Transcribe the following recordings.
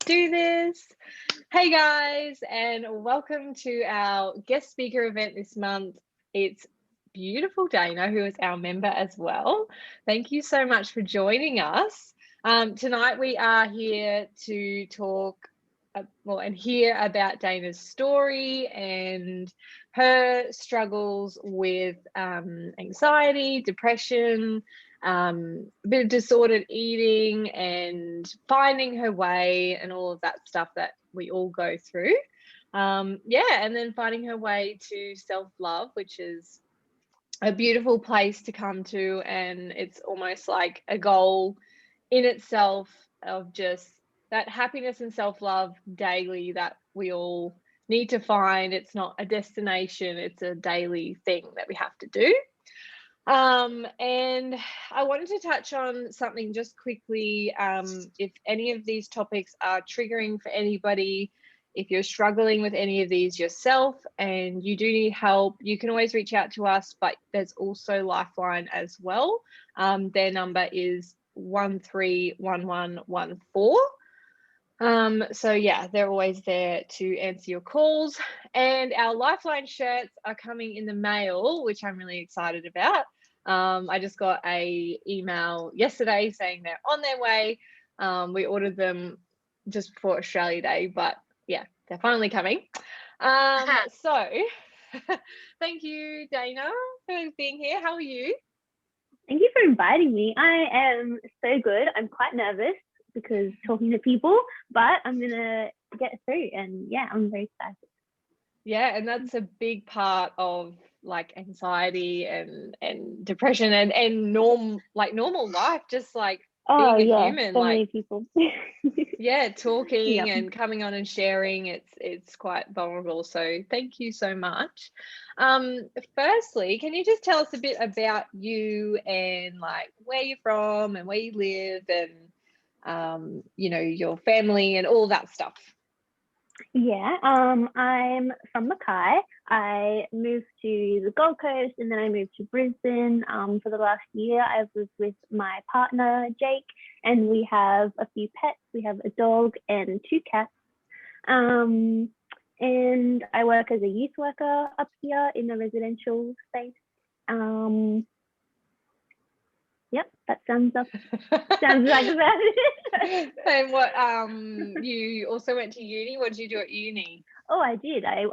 do this. Hey guys, and welcome to our guest speaker event this month. It's beautiful Dana, who is our member as well. Thank you so much for joining us. Tonight we are here to talk and hear about Dana's story and her struggles with anxiety, depression, a bit of disordered eating and finding her way and all of that stuff that we all go through. And then finding her way to self-love, which is a beautiful place to come to, and it's almost like a goal in itself of just that happiness and self-love daily that we all need to find. It's not a destination, it's a daily thing that we have to do. And I wanted to touch on something just quickly. If any of these topics are triggering for anybody, if you're struggling with any of these yourself and you do need help, you can always reach out to us, but there's also Lifeline as well. Their number is 131114. So yeah, they're always there to answer your calls. And our Lifeline shirts are coming in the mail, which I'm really excited about. I just got an email yesterday saying they're on their way. We ordered them just before Australia Day, but yeah, they're finally coming. So thank you, Dana, for being here. How are you? Thank you for inviting me. I am so good. I'm quite nervous because talking to people, but I'm going to get through, and yeah, I'm very excited. Yeah, and that's a big part of like anxiety and depression and normal life, just like being a human, so like many people. talking Yep. and coming on and sharing, it's quite vulnerable. So thank you so much. Firstly, can you just tell us a bit about you and like where you're from and where you live and your family and all that stuff? Yeah, I'm from Mackay. I moved to the Gold Coast and then I moved to Brisbane. For the last year, I was with my partner, Jake, and we have a few pets. We have a dog and 2 cats. And I work as a youth worker up here in the residential space. Yep, that sounds like about it. And what you also went to uni? What did you do at uni? Oh, I did. I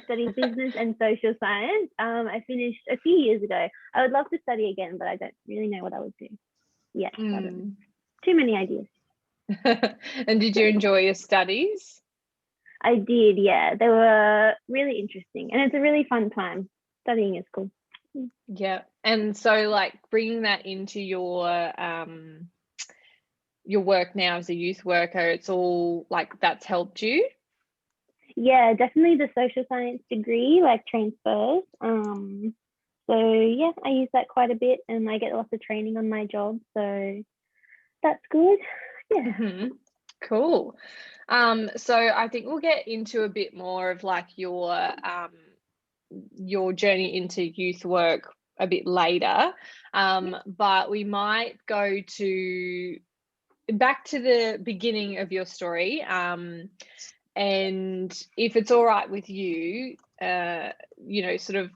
studied business and social science. I finished a few years ago. I would love to study again, but I don't really know what I would do. Yeah, too many ideas. And did you enjoy your studies? I did, yeah. They were really interesting, and it's a really fun time. Studying is cool. Yeah, and so like bringing that into your work now as a youth worker, it's all like that's helped you? Yeah, definitely the social science degree like transfers. So yeah, I use that quite a bit, and I get lots of training on my job, so that's good. Yeah. Cool. So I think we'll get into a bit more of like your journey into youth work a bit later, but we might go back to the beginning of your story, and if it's all right with you, sort of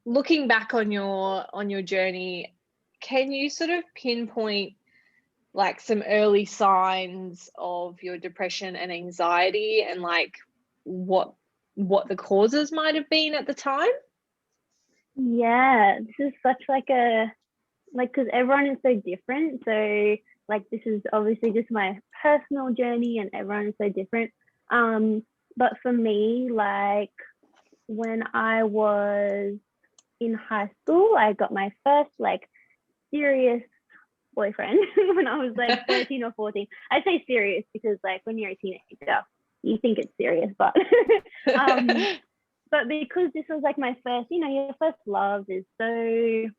looking back on your journey, can you sort of pinpoint like some early signs of your depression and anxiety and like what the causes might have been at the time? Yeah, this is such because everyone is so different. So like this is obviously just my personal journey and everyone is so different. But for me, like when I was in high school, I got my first like serious boyfriend when I was like 13 or 14. I say serious because like when you're a teenager, you think it's serious, but but because this was like my first, your first love is so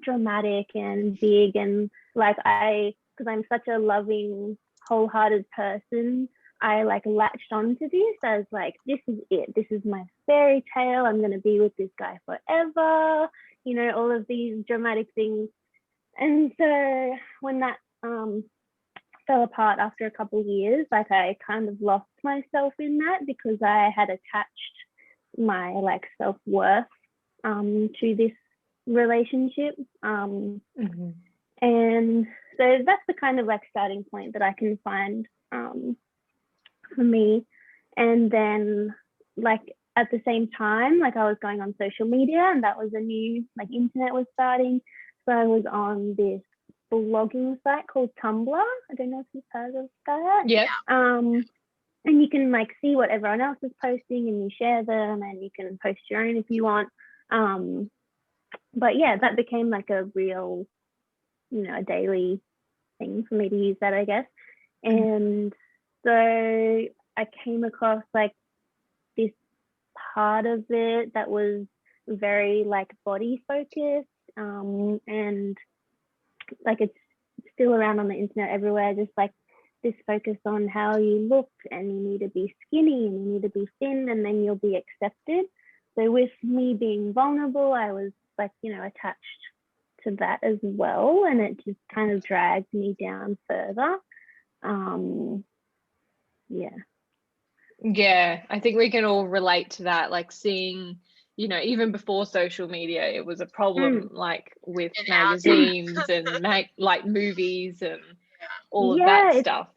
dramatic and big, and like because I'm such a loving, wholehearted person, I like latched onto this as like, this is it. This is my fairy tale. I'm going to be with this guy forever, all of these dramatic things. And so when that fell apart after a couple of years. Like I kind of lost myself in that because I had attached my like self-worth to this relationship. Mm-hmm. And so that's the kind of like starting point that I can find for me. And then like at the same time, like I was going on social media, and that was a new like internet was starting. So I was on this blogging site called Tumblr. I don't know if you've heard of that. Yeah. And you can like see what everyone else is posting, and you share them, and you can post your own if you want. But yeah, that became like a real, you know, a daily thing for me to use that, I guess. And so I came across like this part of it that was very like body focused, and like it's still around on the internet everywhere, just like this focus on how you look, and you need to be skinny and you need to be thin, and then you'll be accepted. So with me being vulnerable, I was like, you know, attached to that as well, and it just kind of dragged me down further. Yeah, I think we can all relate to that, like seeing, you know, even before social media, it was a problem, like with magazines and like movies and all of that stuff.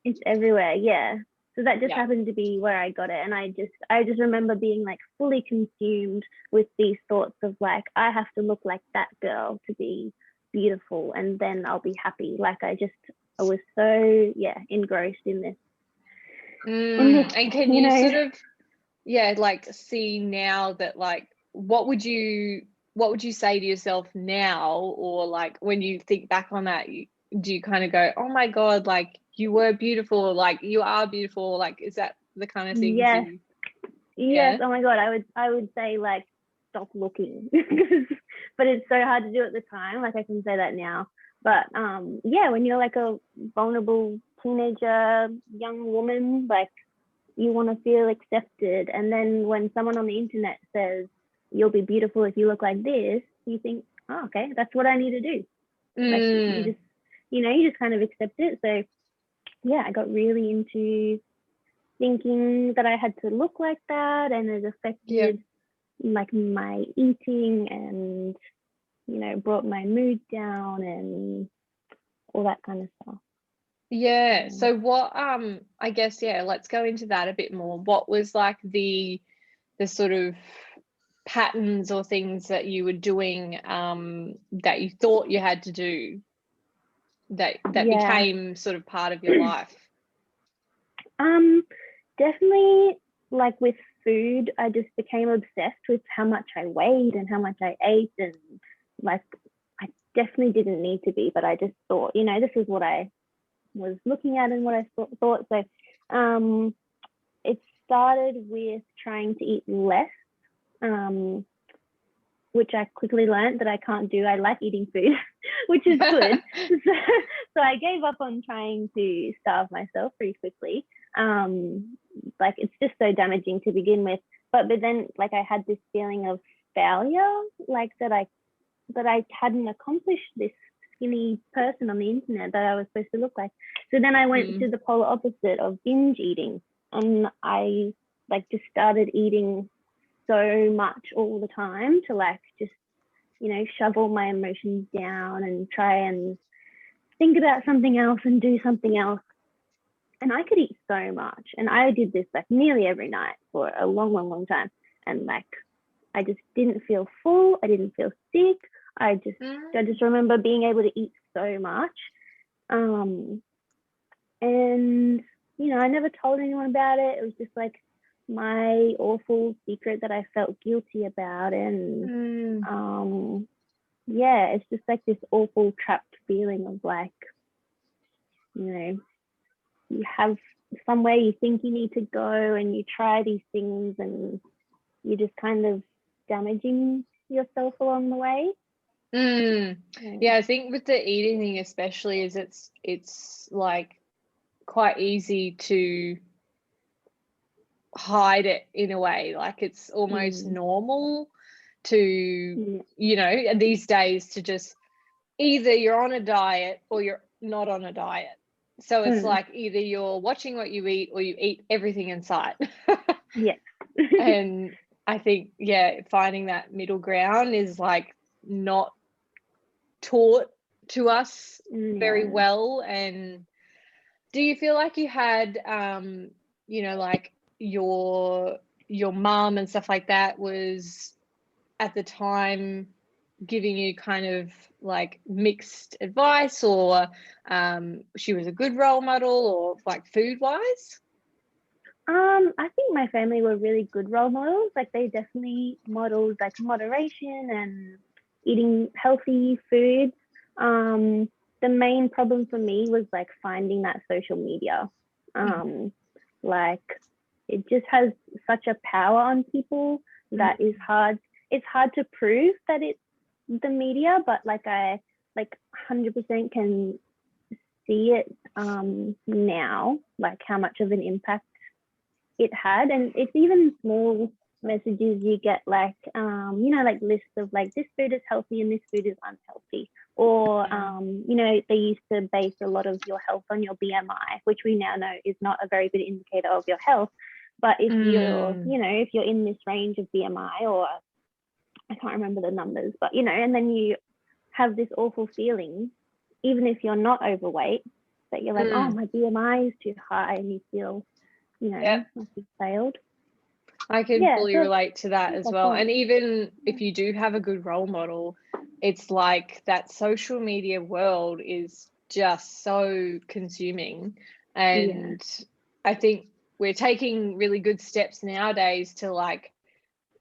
It's everywhere. Yeah. So that just happened to be where I got it. And I just remember being like fully consumed with these thoughts of like, I have to look like that girl to be beautiful, and then I'll be happy. Like I was so engrossed in this. And can you sort of like see now that like what would you say to yourself now, or like when you think back on that, do you kind of go, oh my God, like you were beautiful, like you are beautiful, like is that the kind of things Yes, oh my God, I would say like stop looking. But it's so hard to do at the time, like I can say that now. But when you're like a vulnerable teenager young woman, like you want to feel accepted, and then when someone on the internet says you'll be beautiful if you look like this, you think, oh, okay, that's what I need to do. Like you just kind of accept it. So yeah, I got really into thinking that I had to look like that, and it affected like my eating, and you know, brought my mood down and all that kind of stuff. So what I guess let's go into that a bit more. What was like the sort of patterns or things that you were doing that you thought you had to do that became sort of part of your life? Definitely, like with food, I just became obsessed with how much I weighed and how much I ate, and like I definitely didn't need to be, but I just thought, you know, this is what I was looking at and what I thought. So it started with trying to eat less, which I quickly learned that I can't do. I like eating food, which is good. So I gave up on trying to starve myself pretty quickly. Like it's just so damaging to begin with. But then like I had this feeling of failure, like that I hadn't accomplished this skinny person on the internet that I was supposed to look like. So then I went to the polar opposite of binge eating, and I like just started eating so much all the time to like just, you know, shovel my emotions down and try and think about something else and do something else. And I could eat so much, and I did this like nearly every night for a long time, and like I just didn't feel full, I didn't feel sick. I just remember being able to eat so much, and you know, I never told anyone about it. It was just like my awful secret that I felt guilty about. And it's just like this awful trapped feeling of like, you know, you have somewhere you think you need to go, and you try these things, and you're just kind of damaging yourself along the way. I think with the eating thing especially is it's like quite easy to hide it in a way, like it's almost normal to you know, these days to just either you're on a diet or you're not on a diet. So it's like either you're watching what you eat or you eat everything in sight. Yes. And I think, yeah, finding that middle ground is like not taught to us very well. And do you feel like you had, you know, like your mom and stuff like that was at the time giving you kind of like mixed advice, or she was a good role model, or like food wise? I think my family were really good role models. Like they definitely modeled like moderation and eating healthy foods. The main problem for me was like finding that social media. Like it just has such a power on people that is hard. It's hard to prove that it's the media, but like I like 100% can see it now, like how much of an impact it had. And it's even small messages you get, like you know, like lists of like this food is healthy and this food is unhealthy, or you know, they used to base a lot of your health on your BMI, which we now know is not a very good indicator of your health. But if you're, you know, if you're in this range of BMI, or I can't remember the numbers, but you know, and then you have this awful feeling, even if you're not overweight, that you're like, oh, my BMI is too high, and you feel, you know, like you failed. I can fully relate to that as well. And even if you do have a good role model, it's like that social media world is just so consuming. And I think we're taking really good steps nowadays to like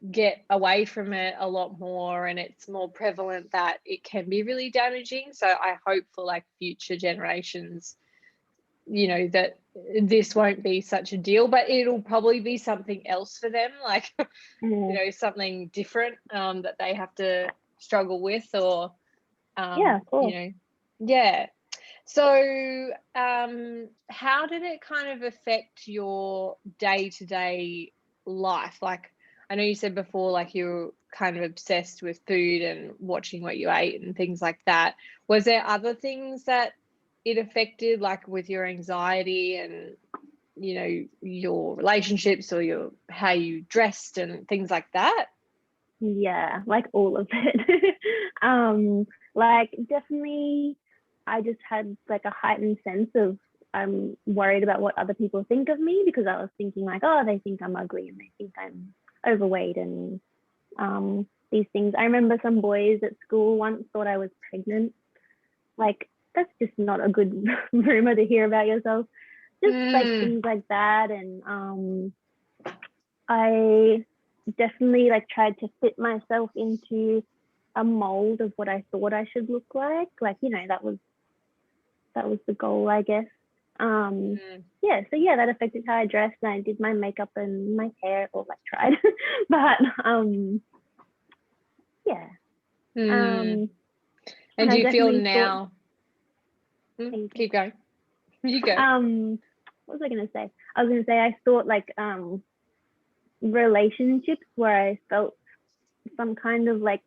get away from it a lot more, and it's more prevalent that it can be really damaging. So I hope for like future generations, you know, that this won't be such a deal, but it'll probably be something else for them, like you know, something different that they have to struggle with, or you know. So how did it kind of affect your day-to-day life? Like I know you said before, like you were kind of obsessed with food and watching what you ate and things like that. Was there other things that it affected, like with your anxiety and, you know, your relationships, or your how you dressed and things like that? Yeah, like all of it. Like definitely I just had like a heightened sense of I'm worried about what other people think of me, because I was thinking like, oh, they think I'm ugly and they think I'm overweight and these things. I remember some boys at school once thought I was pregnant. Like that's just not a good rumor to hear about yourself. Just like things like that. And I definitely like tried to fit myself into a mold of what I thought I should look like. Like, you know, that was the goal, I guess. Yeah, so yeah, that affected how I dressed, and I did my makeup and my hair, or like tried. But yeah. And do you feel now keep going. You go. What was I gonna say? I was gonna say I thought like relationships where I felt some kind of like,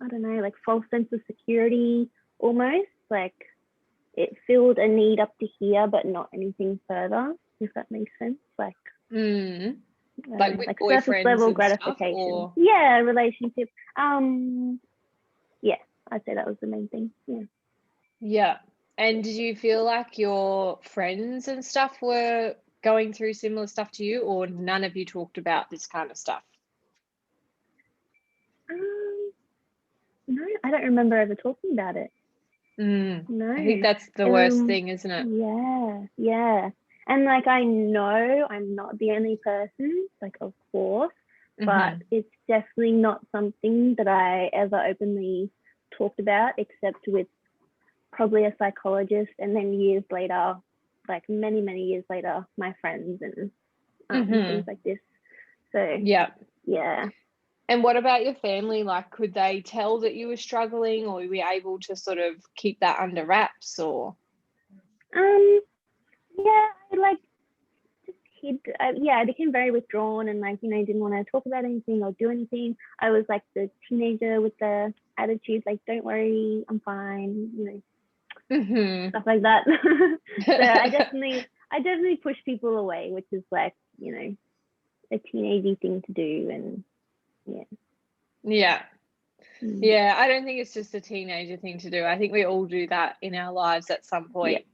I don't know, like false sense of security almost, like it filled a need up to here but not anything further, if that makes sense. Like like with like boyfriends surface level and gratification stuff, or yeah, relationship. Yeah, I'd say that was the main thing. Yeah. And did you feel like your friends and stuff were going through similar stuff to you, or none of you talked about this kind of stuff? No, I don't remember ever talking about it. No. I think that's the worst thing, isn't it? Yeah. And like I know I'm not the only person, like of course, but it's definitely not something that I ever openly talked about, except with probably a psychologist, and then years later, like many years later, my friends and things like this. So yeah. And what about your family? Like, could they tell that you were struggling, or were you able to sort of keep that under wraps, or? Yeah, I like just hid. I became very withdrawn, and like, you know, didn't want to talk about anything or do anything. I was like the teenager with the attitude like, don't worry, I'm fine, you know. stuff like that. So I definitely push people away, which is like, you know, a teenagey thing to do. And Yeah. Yeah, I don't think it's just a teenager thing to do. I think we all do that in our lives at some point,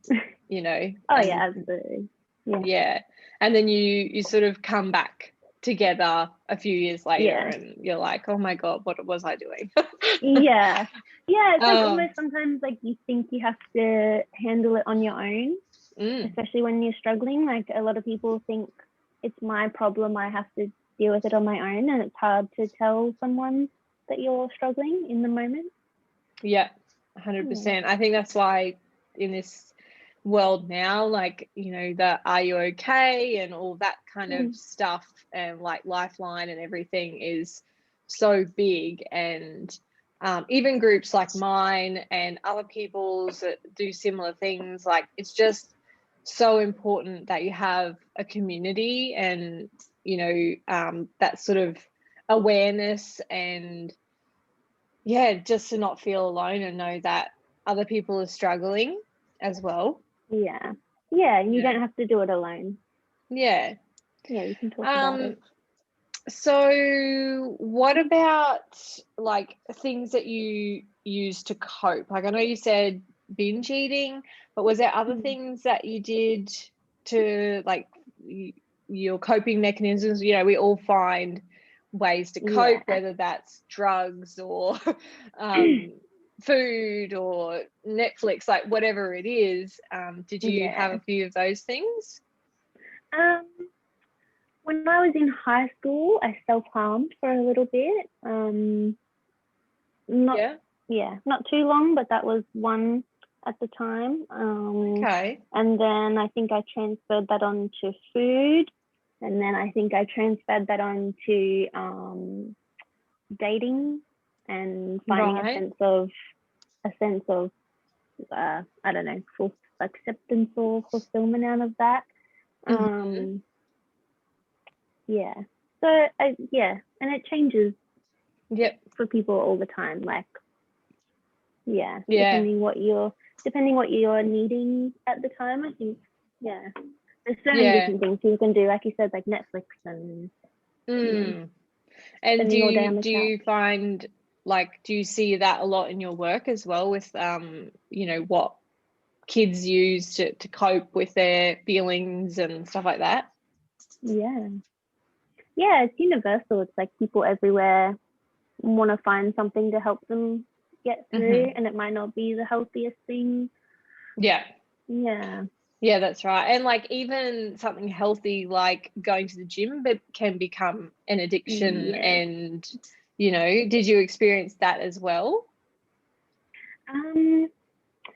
you know. Oh, yeah, absolutely. Yeah. And then you sort of come back together a few years later and you're like, oh my God, what was I doing? Yeah, it's like almost sometimes like you think you have to handle it on your own, especially when you're struggling. Like a lot of people think it's my problem, I have to deal with it on my own, and it's hard to tell someone that you're struggling in the moment. Yeah, 100%. I think that's why in this world now, like, you know, the Are You Okay and all that kind of stuff, and like Lifeline and everything is so big. And even groups like mine and other people's that do similar things, like it's just so important that you have a community and, you know, that sort of awareness, and just to not feel alone and know that other people are struggling as well. Yeah, and you don't have to do it alone. Yeah, you can talk about it. So what about like things that you use to cope? Like I know you said binge eating, but was there other things that you did to like your coping mechanisms? You know, we all find ways to cope, whether that's drugs or food or Netflix, like whatever it is. Did you have a few of those things? When I was in high school, I self-harmed for a little bit. Not too long, but that was one at the time. Okay. And then I think I transferred that on to food. And then I think I transferred that on to dating and finding a sense of I don't know, full acceptance or fulfillment out of that. So and it changes for people all the time, like depending what you're needing at the time. I think there's so many different things you can do, like you said, like Netflix and and do you find, like, do you see that a lot in your work as well with you know, what kids use to cope with their feelings and stuff like that? It's universal. It's like people everywhere want to find something to help them get through, and it might not be the healthiest thing. Yeah, that's right. And like even something healthy like going to the gym, but can become an addiction. And you know, did you experience that as well?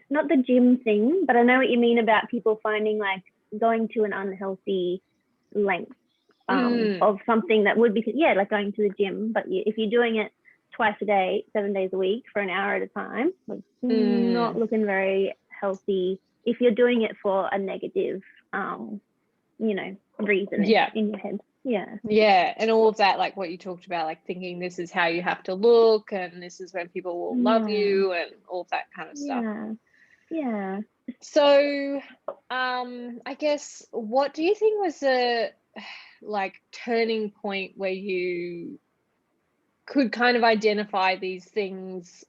Not the gym thing, but I know what you mean about people finding like going to an unhealthy length of something that would be like going to the gym, but if you're doing it twice a day, 7 days a week for an hour at a time, it's not looking very healthy if you're doing it for a negative reason in your head. And all of that, like what you talked about, like thinking this is how you have to look and this is when people will love you and all of that kind of stuff. So I guess, what do you think was the like turning point where you could kind of identify these things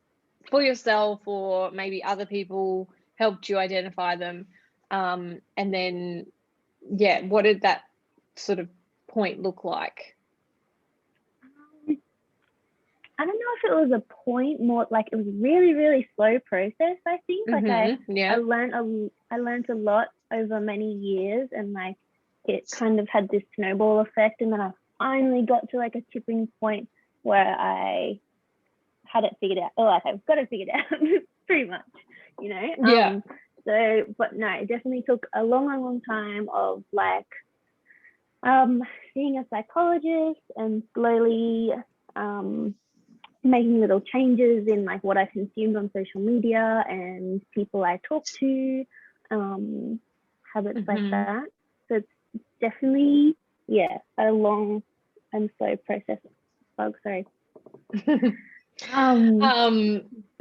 for yourself, or maybe other people helped you identify them, and then what did that sort of point look like? I don't know if it was a point, more like it was really, really slow process, I think. Like I learned a lot over many years, and like it kind of had this snowball effect, and then I finally got to like a tipping point where I had it figured out. Like I've got it figured out pretty much, you know. So, but no, it definitely took a long time of like seeing a psychologist and slowly making little changes in like what I consumed on social media and people I talked to, habits like that. So it's definitely a long and slow process. Oh, sorry.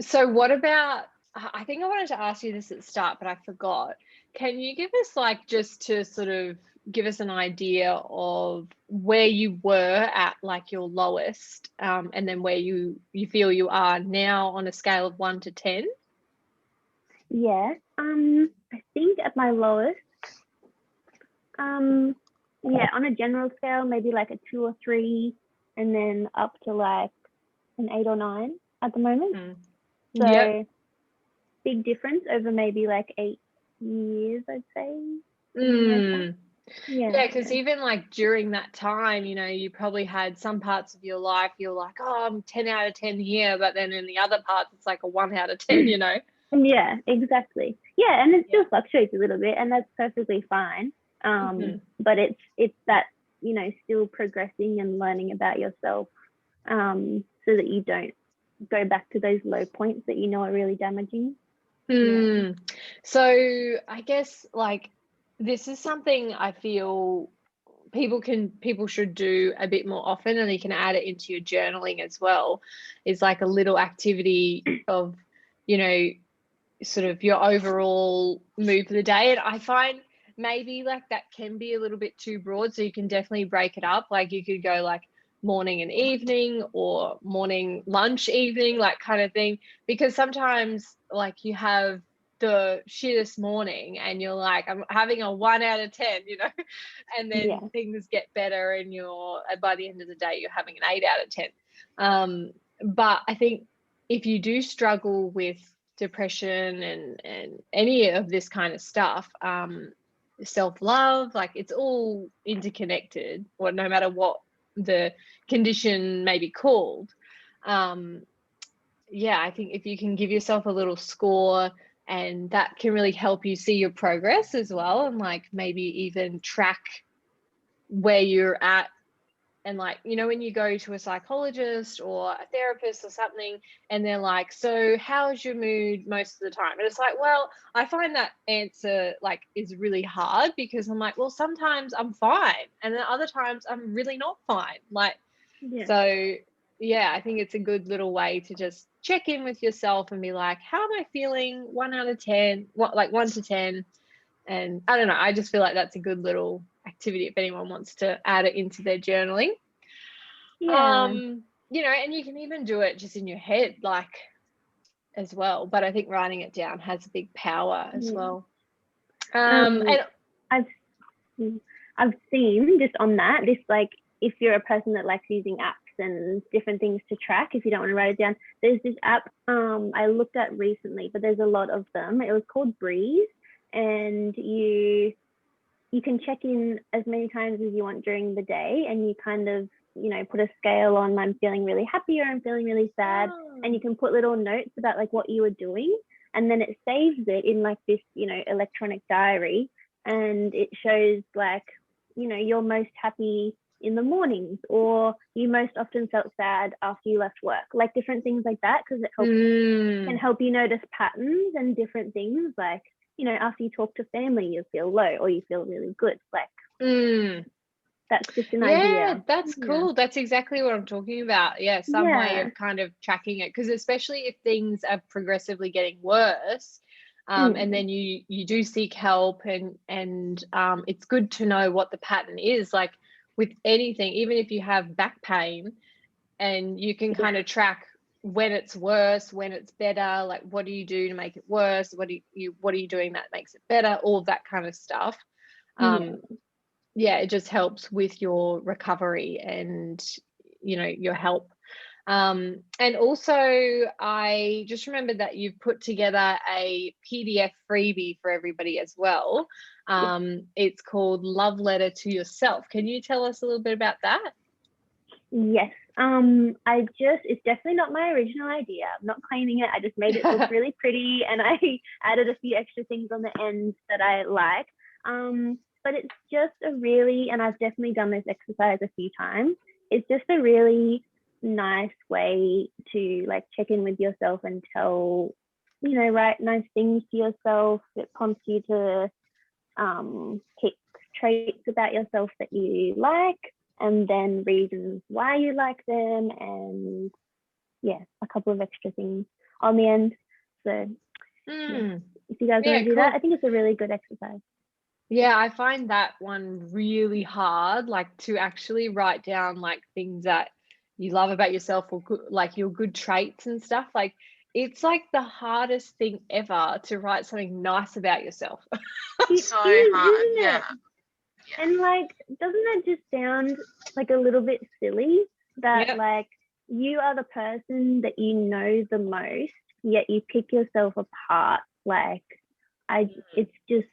So what about I think I wanted to ask you this at the start, but I forgot. Can you give us like just to sort of give us an idea of where you were at like your lowest, and then where you feel you are now on a scale of 1 to 10? Yeah. I think at my lowest, yeah, on a general scale, maybe like a 2 or 3, and then up to like an 8 or 9 at the moment. So Yep. big difference over maybe like 8 years, I'd say. Mm. Yeah. Yeah, because even like during that time, you probably had some parts of your life you're like, oh, I'm 10 out of 10 here, but then in the other parts it's like a 1 out of 10. Yeah, exactly. Yeah, and it Yeah. still fluctuates a little bit, and that's perfectly fine. Mhm. But it's that, still progressing and learning about yourself, so that you don't go back to those low points that are really damaging. Yeah. So I guess like this is something I feel people should do a bit more often, and you can add it into your journaling as well. Is like a little activity of, you know, sort of your overall mood for the day. And I find maybe like that can be a little bit too broad. So you can definitely break it up. Like you could go like morning and evening, or morning, lunch, evening, like kind of thing. Because sometimes like you have the shittest morning and you're like, I'm having a 1 out of 10, and then Yeah. things get better and by the end of the day, you're having an 8 out of 10. But I think if you do struggle with depression and any of this kind of stuff, self-love, like it's all interconnected, or no matter what the condition may be called. Yeah, I think if you can give yourself a little score, and that can really help you see your progress as well, and like maybe even track where you're at. And like, when you go to a psychologist or a therapist or something, and they're like, so how's your mood most of the time? And it's like, well, I find that answer like is really hard, because I'm like, well, sometimes I'm fine, and then other times I'm really not fine. Like, Yeah. so yeah, I think it's a good little way to just check in with yourself and be like, how am I feeling? 1 out of 10, what, like 1 to 10. And I don't know, I just feel like that's a good little activity if anyone wants to add it into their journaling. Yeah. And you can even do it just in your head, like, as well. But I think writing it down has a big power as Yeah. well. Um, And I've I've seen just on that, this like, if you're a person that likes using apps and different things to track, if you don't want to write it down, there's this app I looked at recently, but there's a lot of them. It was called Breeze, and you can check in as many times as you want during the day, and you kind of, put a scale on, I'm feeling really happy or I'm feeling really sad, and you can put little notes about like what you were doing, and then it saves it in like this, electronic diary, and it shows like, you're most happy in the mornings, or you most often felt sad after you left work, like different things like that, because it can help you notice patterns and different things, like, after you talk to family, you feel low or you feel really good. Like, that's just an yeah, idea. that's Yeah. cool. That's exactly what I'm talking about. Yeah, some way Yeah. of kind of tracking it, because especially if things are progressively getting worse, and Mm. then you do seek help, and it's good to know what the pattern is. Like with anything, even if you have back pain, and you can kind Yeah. of track when it's worse, when it's better, like what do you do to make it worse, what are you doing that makes it better, all of that kind of stuff. Yeah. Yeah, it just helps with your recovery and your help. And also, I just remembered that you've put together a PDF freebie for everybody as well. Yeah. It's called Love Letter to Yourself. Can you tell us a little bit about that? Yes. It's definitely not my original idea. I'm not claiming it. I just made it look really pretty, and I added a few extra things on the end that I like. But it's just a really, and I've definitely done this exercise a few times. It's just a really nice way to like check in with yourself and write nice things to yourself. It prompts you to pick traits about yourself that you like, and then reasons why you like them, and yeah, a couple of extra things on the end. So If you guys want Yeah, to do cool. that, I think it's a really good exercise. Yeah, I find that one really hard, like to actually write down like things that you love about yourself or good, like your good traits and stuff. Like it's like the hardest thing ever to write something nice about yourself. It So is, hard. isn't Yeah. it? And like, doesn't that just sound like a little bit silly that Yeah. like you are the person that you know the most, yet you pick yourself apart? Like, it's just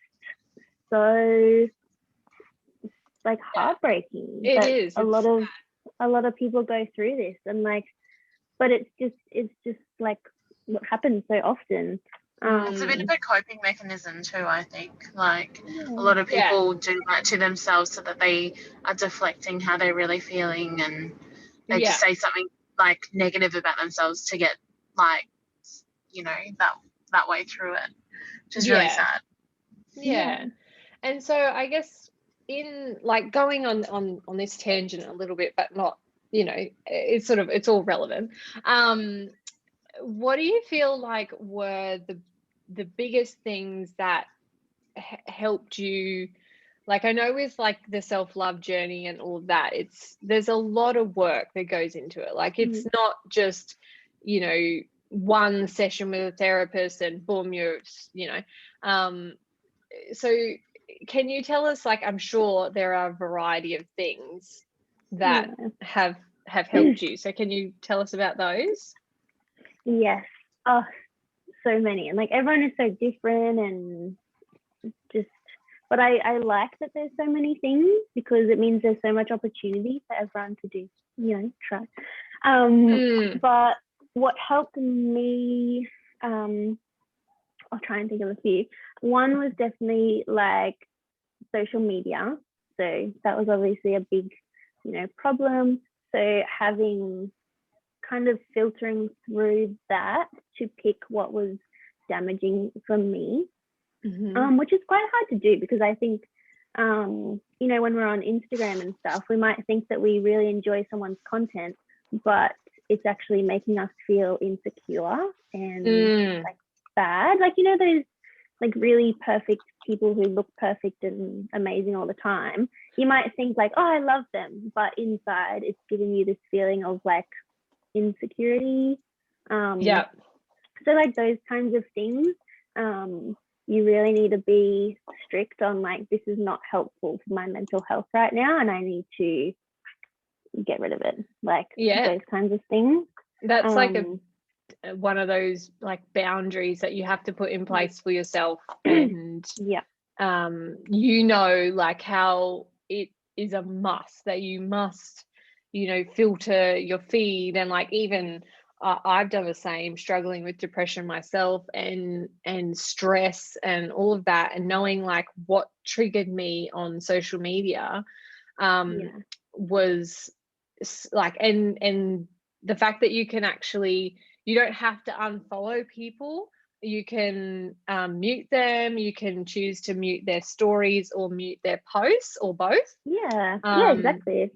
so like heartbreaking It that is. a lot of people go through this, and like, but it's just like what happens so often. It's a bit of a coping mechanism too, I think. Like a Yeah. lot of people do that to themselves so that they are deflecting how they're really feeling, and they just say something like negative about themselves to get like, you know, that way through it, which is really sad. Yeah. And so I guess in like going on this tangent a little bit, but not, you know, it's all relevant. What do you feel like were the biggest things that helped you? Like I know with like the self-love journey and all of that, there's a lot of work that goes into it. Like it's not just, you know, one session with a therapist and boom, you know. So can you tell us, like, I'm sure there are a variety of things that have helped you. So can you tell us about those? Yes. Oh, so many. And like everyone is so different, and just, but I like that there's so many things because it means there's so much opportunity for everyone to do, you know, try. But what helped me, I'll try and think of a few. One was definitely like social media. So that was obviously a big, you know, problem. So having kind of filtering through that to pick what was damaging for me, which is quite hard to do because I think, you know, when we're on Instagram and stuff, we might think that we really enjoy someone's content, but it's actually making us feel insecure and like bad. Like, you know, those like really perfect people who look perfect and amazing all the time. You might think like, oh, I love them, but inside it's giving you this feeling of like insecurity. So like those kinds of things, you really need to be strict on like, this is not helpful for my mental health right now, and I need to get rid of it. Like those kinds of things. That's like one of those like boundaries that you have to put in place for yourself, and you know, like how it is a must that you must, you know, filter your feed. And like even I've done the same, struggling with depression myself and stress and all of that, and knowing like what triggered me on social media was like, and the fact that you can actually, you don't have to unfollow people. You can mute them. You can choose to mute their stories or mute their posts or both. Yeah, exactly.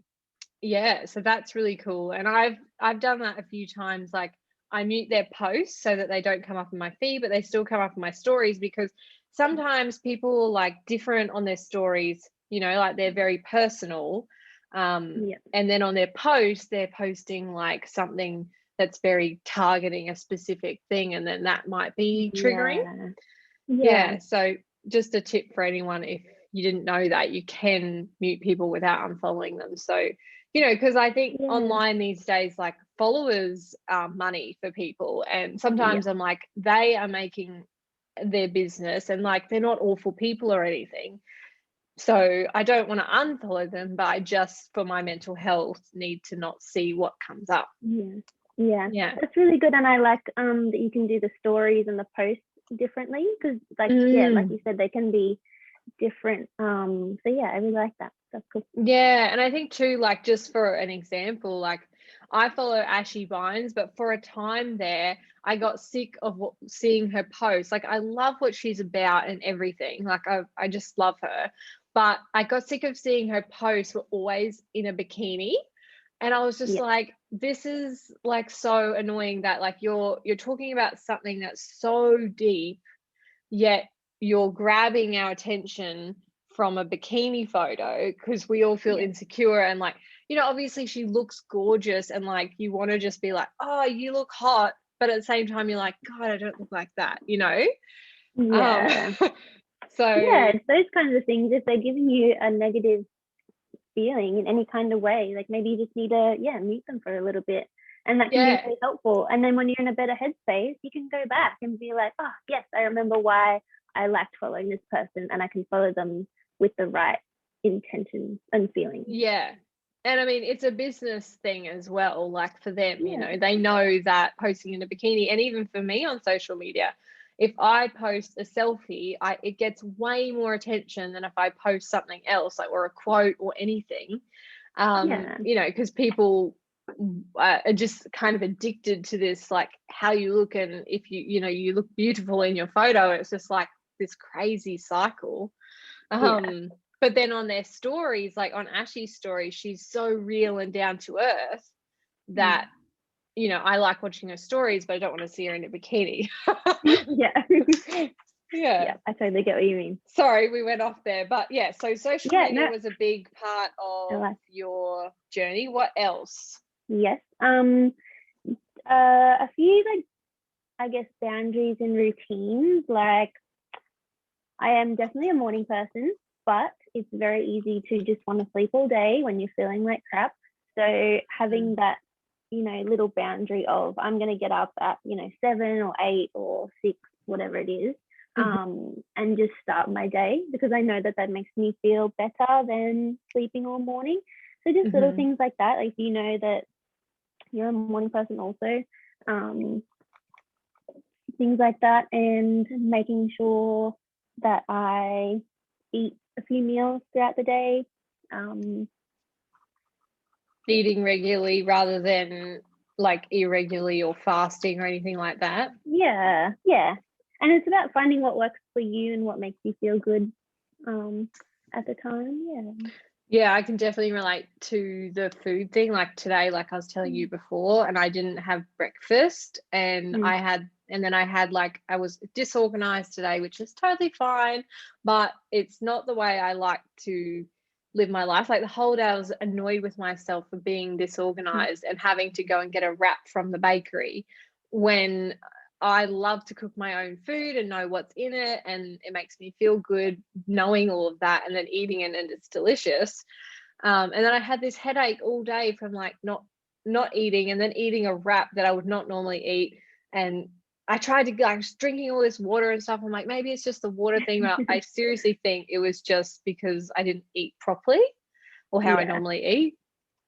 Yeah, so that's really cool. And I've done that a few times. Like I mute their posts so that they don't come up in my feed, but they still come up in my stories, because sometimes people are like different on their stories, you know, like they're very personal. And then on their post, they're posting like something that's very targeting a specific thing, and then that might be triggering. So just a tip for anyone, if you didn't know that, you can mute people without unfollowing them. So, you know, because I think online these days, like followers are money for people, and sometimes I'm like, they are making their business, and like they're not awful people or anything. So I don't want to unfollow them, but I just, for my mental health, need to not see what comes up. That's really good. And I like that you can do the stories and the posts differently, because like like you said, they can be different. So yeah, I really like that. That's cool. Yeah, and I think too, like just for an example, like I follow Ashy Vines, but for a time there, I got sick of seeing her posts. Like I love what she's about and everything. Like I just love her, but I got sick of seeing her posts were always in a bikini. And I was just Yeah. like, this is like so annoying that like you're talking about something that's so deep, yet you're grabbing our attention from a bikini photo because we all feel Yeah. insecure and like, obviously she looks gorgeous and like you want to just be like, oh, you look hot, but at the same time you're like, God, I don't look like that, Yeah. So Yeah, it's those kinds of things. If they're giving you a negative feeling in any kind of way, like maybe you just need to, meet them for a little bit. And that can be really helpful. And then when you're in a better headspace, you can go back and be like, oh, yes, I remember why I liked following this person, and I can follow them with the right intentions and feelings. yeah. And I mean, it's a business thing as well. Like for them, Yeah. they know that posting in a bikini, and even for me on social media, if I post a selfie, it gets way more attention than if I post something else, like or a quote or anything. Yeah. Because people are just kind of addicted to this, like how you look, and if you look beautiful in your photo, it's just like this crazy cycle. Yeah. But then on their stories, like on Ashley's story, she's so real and down to earth that I like watching her stories, but I don't want to see her in a bikini. Yeah. Yeah. Yeah, I totally get what you mean. Sorry, we went off there, but yeah, so social Yeah, media no, was a big part of your journey. What else? yes. A few, like, I guess, boundaries and routines. Like, I am definitely a morning person, but it's very easy to just want to sleep all day when you're feeling like crap. So having that, little boundary of I'm going to get up at, 7 or 8 or 6, whatever it is, and just start my day, because I know that makes me feel better than sleeping all morning. So just little things like that. Like, that you're a morning person also. Things like that, and making sure that I eat a few meals throughout the day. Eating regularly rather than like irregularly or fasting or anything like that. Yeah. And it's about finding what works for you and what makes you feel good at the time. Yeah, I can definitely relate to the food thing. Like today, like I was telling you before, and I didn't have breakfast, and I was disorganized today, which is totally fine, but it's not the way I like to live my life. Like the whole day I was annoyed with myself for being disorganized and having to go and get a wrap from the bakery when I love to cook my own food and know what's in it, and it makes me feel good knowing all of that and then eating it, and it's delicious. And then I had this headache all day from like not eating, and then eating a wrap that I would not normally eat. And I tried to like just drinking all this water and stuff. I'm like, maybe it's just the water thing, but I seriously think it was just because I didn't eat properly or how I normally eat.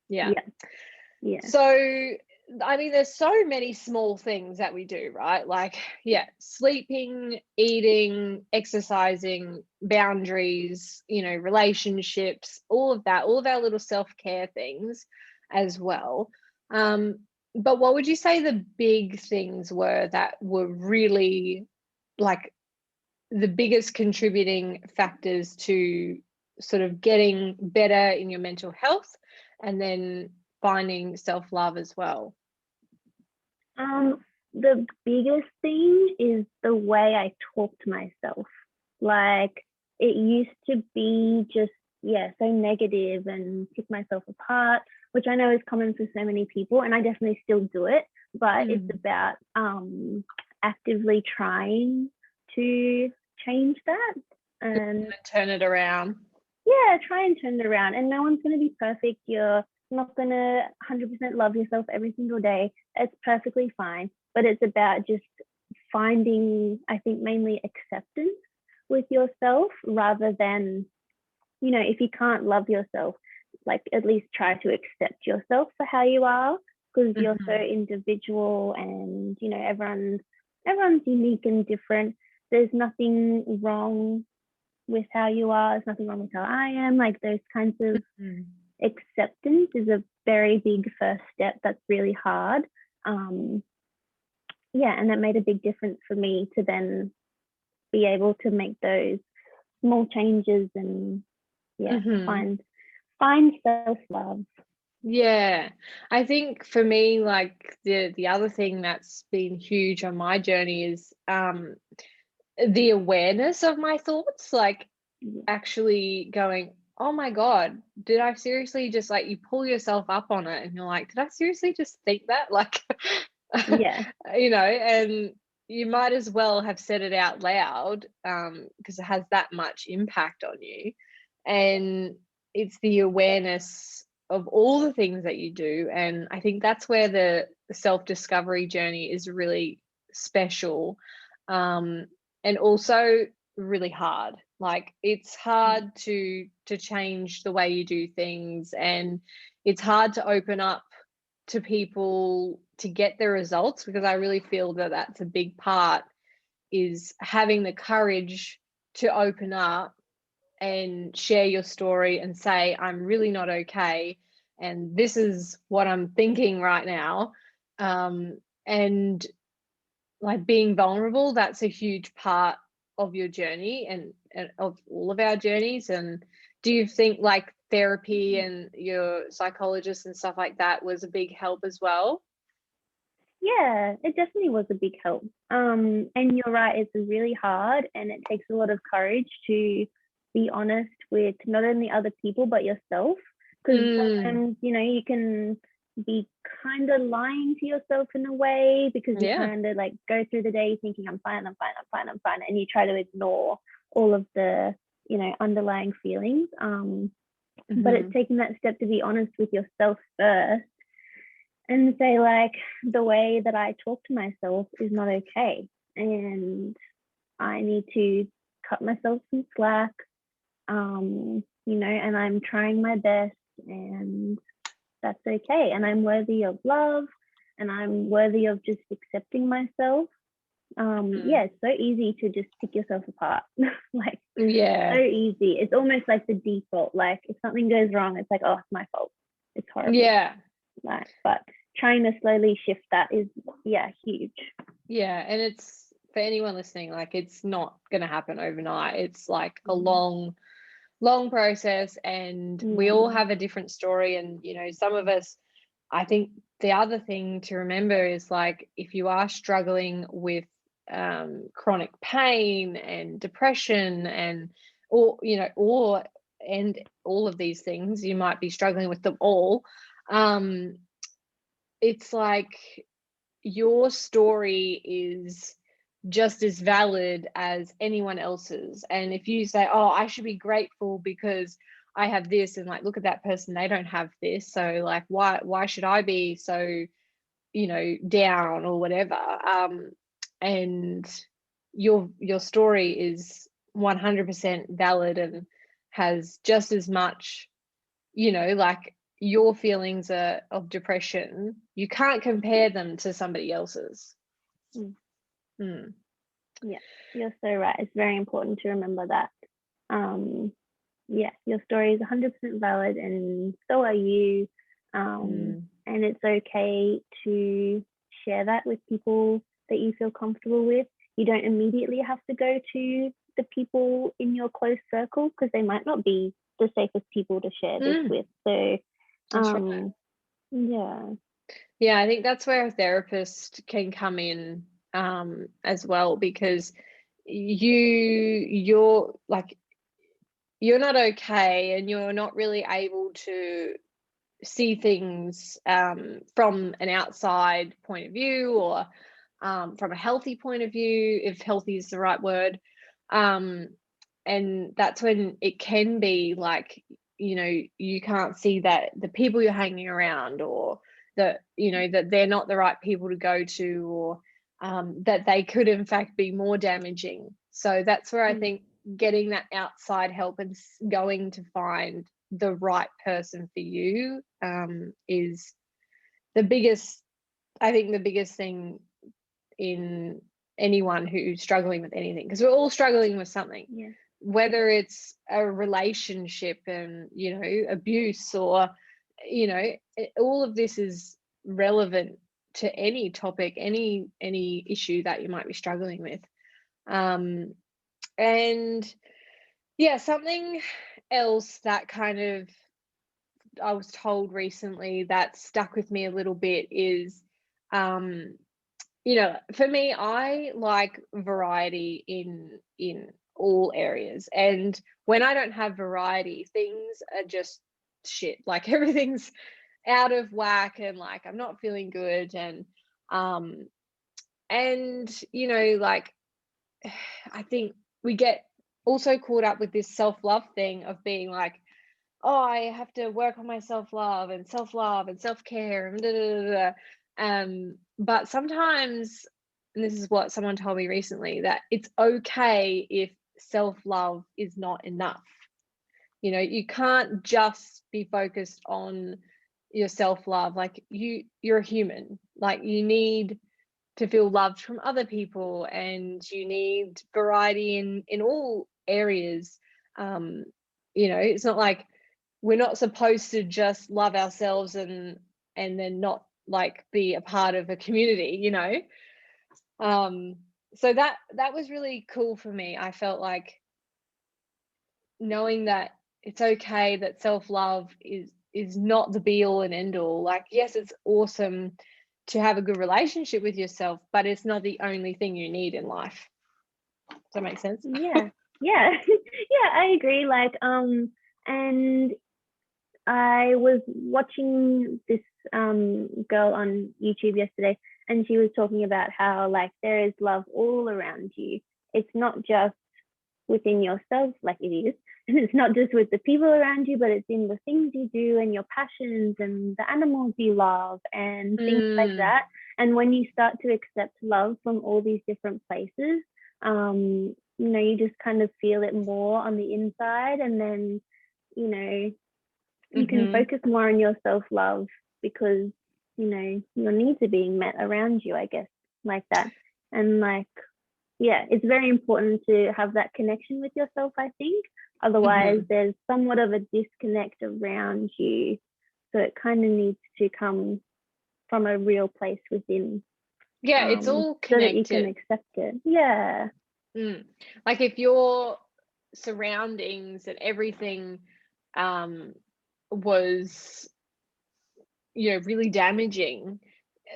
Yeah. So I mean, there's so many small things that we do, right? Like, sleeping, eating, exercising, boundaries, relationships, all of that, all of our little self-care things as well. But what would you say the big things were that were really like the biggest contributing factors to sort of getting better in your mental health and then finding self-love as well? The biggest thing is the way I talk to myself. Like, it used to be just, so negative and pick myself apart, which I know is common for so many people, and I definitely still do it, but it's about actively trying to change that and turn it around. Try and turn it around. And no one's going to be perfect. You're not going to 100% love yourself every single day. It's perfectly fine, but it's about just finding, I think, mainly acceptance with yourself, rather than, if you can't love yourself, like, at least try to accept yourself for how you are, because you're so individual, and everyone's unique and different. There's nothing wrong with how you are. There's nothing wrong with how I am. Like, those kinds of acceptance is a very big first step that's really hard. And that made a big difference for me to then be able to make those small changes and find self-love. Yeah. I think for me, like the other thing that's been huge on my journey is the awareness of my thoughts, like Yeah. actually going, oh my God, did I seriously just, like, you pull yourself up on it and you're like, did I seriously just think that? Like, Yeah. and you might as well have said it out loud, because it has that much impact on you. And it's the awareness of all the things that you do. And I think that's where the self discovery journey is really special. Um, and also really hard. Like, it's Mm. hard to change the way you do things, and it's hard to open up to people to get the results, because I really feel that that's a big part, is having the courage to open up and share your story and say, I'm really not okay, and this is what I'm thinking right now. And like, being vulnerable, that's a huge part of your journey, and of all of our journeys. And do you think like therapy and your psychologist and stuff like that was a big help as well? Yeah, it definitely was a big help. And you're right, it's really hard and it takes a lot of courage to be honest with not only other people but yourself. Because Mm, sometimes, you can be kind of lying to yourself in a way because you yeah. kind of like go through the day thinking, I'm fine, I'm fine, I'm fine, I'm fine. And you try to ignore all of the, underlying feelings. But it's Hmm. taking that step to be honest with yourself first and say like the way that I talk to myself is not okay, and I need to cut myself some slack. And I'm trying my best, and that's okay, and I'm worthy of love, and I'm worthy of just accepting myself. Yeah, it's so easy to just pick yourself apart. Like, so Yeah. easy. It's almost like the default. Like if something goes wrong, it's like, oh, it's my fault. It's horrible. Yeah. Like, but trying to slowly shift that is, yeah, huge. Yeah. And it's, for anyone listening, like, it's not going to happen overnight. It's like a Mm. long process, and we all Yeah. have a different story. And some of us, I think the other thing to remember is, like, if you are struggling with chronic pain and depression, and or and all of these things, you might be struggling with them all. um it's like, your story is just as valid as anyone else's. And if you say, oh, I should be grateful because I have this, and like, look at that person, they don't have this, so like, why should I be so down or whatever. And your story is 100% valid, and has just as much, like, your feelings of depression, you can't compare them to somebody else's. Mm. Mm. Yeah, you're so right. It's very important to remember that. Um, yeah, your story is 100% valid, and so are you. Mm. And it's okay to share that with people that you feel comfortable with. You don't immediately have to go to the people in your close circle because they might not be the safest people to share this Mm. with. So, That's right. yeah. Yeah, I think that's where a therapist can come in, as well, because you're like, you're not okay, and you're not really able to see things, from an outside point of view, or from a healthy point of view, if healthy is the right word. um, and that's when it can be like, you can't see that the people you're hanging around, or that they're not the right people to go to, or that they could in fact be more damaging. So that's where I Mm. think getting that outside help and going to find the right person for you, is the biggest, I think, the biggest thing in anyone who's struggling with anything, because we're all struggling with something, Yeah. whether it's a relationship and abuse, or all of this is relevant to any topic, any issue that you might be struggling with. Um and yeah, something else that kind of I was told recently that stuck with me a little bit is, for me, I like variety in all areas. And when I don't have variety, things are just shit. Like everything's out of whack and like I'm not feeling good. Um like I think we get also caught up with this self-love thing of being like, oh, I have to work on my self-love and self-care and da, da, da, da. But sometimes, and this is what someone told me recently, that it's okay if self-love is not enough. You can't just be focused on your self-love. Like you're a human. Like you need to feel loved from other people, and you need variety in all areas. It's not like we're not supposed to just love ourselves and then not like be a part of a community. So that was really cool for me. I felt like knowing that it's okay that self-love is not the be all and end all. Like, yes, it's awesome to have a good relationship with yourself, but it's not the only thing you need in life. Does that make sense? Yeah. Yeah, I agree. Like, and I was watching this girl on YouTube yesterday, and she was talking about how like there is love all around you. It's not just within yourself, like it is, and it's not just with the people around you, but it's in the things you do and your passions and the animals you love and things like that. And when you start to accept love from all these different places, you just kind of feel it more on the inside, and then you can focus more on your self-love because your needs are being met around you, I guess, like that. And like, yeah, it's very important to have that connection with yourself, I think. Otherwise there's somewhat of a disconnect around you, so it kind of needs to come from a real place within. It's all connected, so that you can accept it. Yeah. Like if your surroundings and everything was really damaging,